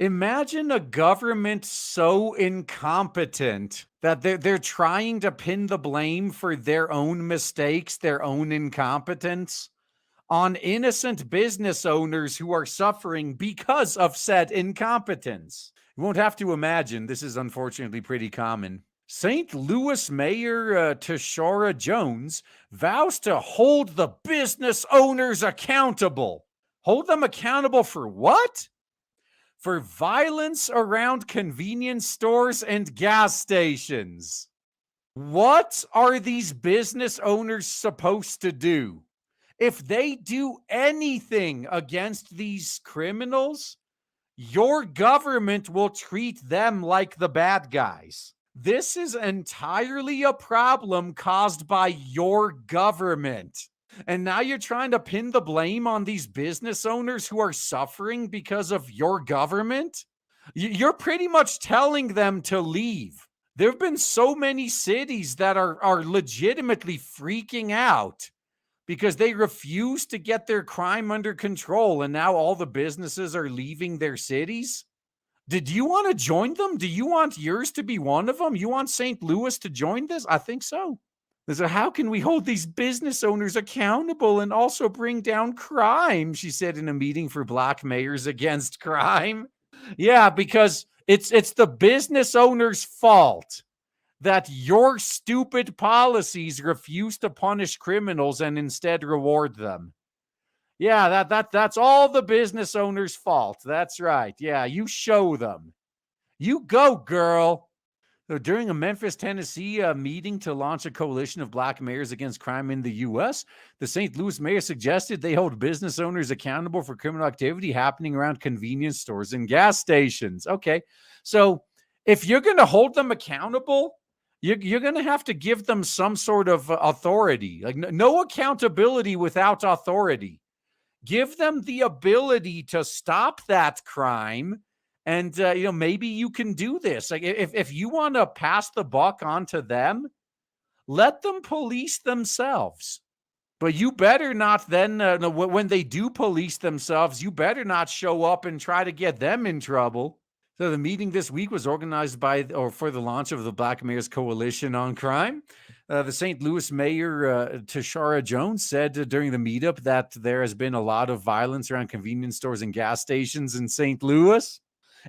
Imagine a government so incompetent that they're trying to pin the blame for their own mistakes, their own incompetence, on innocent business owners who are suffering because of said incompetence. You won't have to imagine, this is unfortunately pretty common. St. Louis Mayor Tashara Jones vows to hold the business owners accountable. Hold them accountable for what? For violence around convenience stores and gas stations. What are these business owners supposed to do? If they do anything against these criminals, your government will treat them like the bad guys. This is entirely a problem caused by your government. And now you're trying to pin the blame on these business owners who are suffering because of your government? You're pretty much telling them to leave. There have been so many cities that are legitimately freaking out because they refuse to get their crime under control, and now all the businesses are leaving their cities. Did you want to join them? Do you want yours to be one of them? You want St. Louis to join this? I think so. So how can we hold these business owners accountable and also bring down crime? She said in a meeting for Black Mayors Against Crime. Yeah, because it's the business owner's fault that your stupid policies refuse to punish criminals and instead reward them. Yeah, that's all the business owner's fault. That's right. Yeah, you show them. You go, girl. So during a Memphis, Tennessee meeting to launch a coalition of Black mayors against crime in the U.S., the St. Louis mayor suggested they hold business owners accountable for criminal activity happening around convenience stores and gas stations. Okay, so if you're going to hold them accountable, you're going to have to give them some sort of authority. Like no accountability without authority. Give them the ability to stop that crime. And, maybe you can do this. Like if you want to pass the buck on to them, let them police themselves. But you better not then, when they do police themselves, you better not show up and try to get them in trouble. So the meeting this week was organized for the launch of the Black Mayors Coalition on Crime. The St. Louis Mayor Tashara Jones said during the meetup that there has been a lot of violence around convenience stores and gas stations in St. Louis.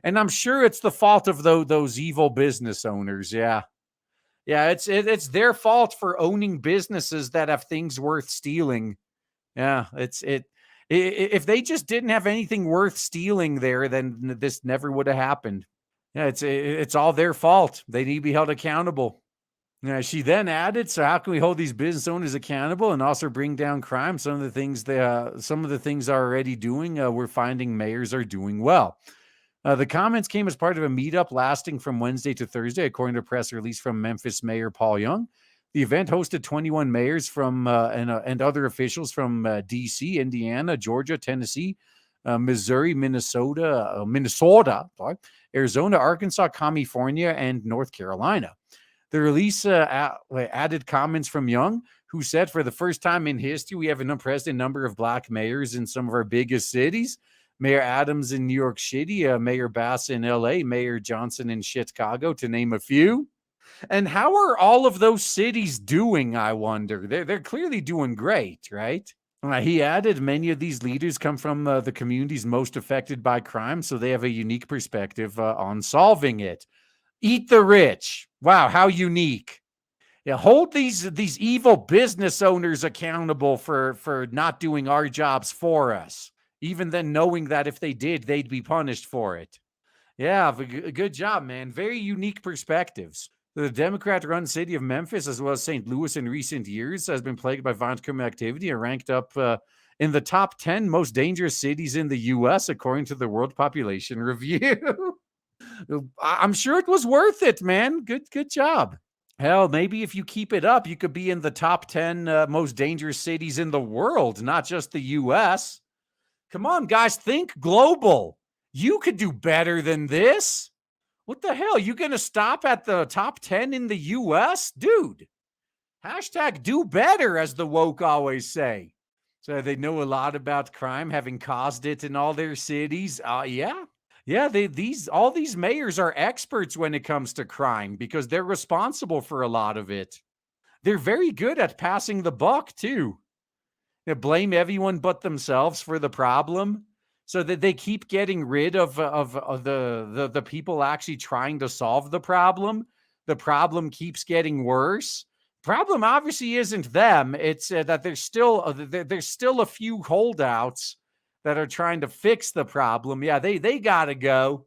And I'm sure it's the fault of those evil business owners. Yeah. Yeah, it's their fault for owning businesses that have things worth stealing. Yeah, if they just didn't have anything worth stealing there, then this never would have happened. Yeah, it's all their fault. They need to be held accountable. Yeah, she then added, so how can we hold these business owners accountable and also bring down crime? Some of the things are already doing, we're finding mayors are doing well. The comments came as part of a meetup lasting from Wednesday to Thursday, according to a press release from Memphis Mayor Paul Young. The event hosted 21 mayors from and other officials from D.C., Indiana, Georgia, Tennessee, Missouri, Minnesota, Arizona, Arkansas, California, and North Carolina. The release added comments from Young, who said, for the first time in history, we have an unprecedented number of Black mayors in some of our biggest cities. Mayor Adams in New York City, Mayor Bass in L.A., Mayor Johnson in Chicago, to name a few. And how are all of those cities doing, I wonder? They're clearly doing great, right? He added, many of these leaders come from the communities most affected by crime, so they have a unique perspective on solving it. Eat the rich. Wow, how unique. Yeah, hold these evil business owners accountable for not doing our jobs for us. Even then knowing that if they did, they'd be punished for it. Yeah, good job, man. Very unique perspectives. The Democrat-run city of Memphis, as well as St. Louis in recent years, has been plagued by violent criminal activity and ranked up in the top 10 most dangerous cities in the U.S., according to the World Population Review. I'm sure it was worth it, man. Good job. Hell, maybe if you keep it up, you could be in the top 10 most dangerous cities in the world, not just the U.S., Come on, guys, think global. You could do better than this. What the hell? You going to stop at the top 10 in the U.S.? Dude, hashtag do better, as the woke always say. So they know a lot about crime, having caused it in all their cities. Yeah. Yeah, these all these mayors are experts when it comes to crime because they're responsible for a lot of it. They're very good at passing the buck too. They blame everyone but themselves for the problem, so that they keep getting rid of the people actually trying to solve the problem. The problem keeps getting worse. Problem obviously isn't them. It's that there's still a few holdouts that are trying to fix the problem. Yeah, they gotta go.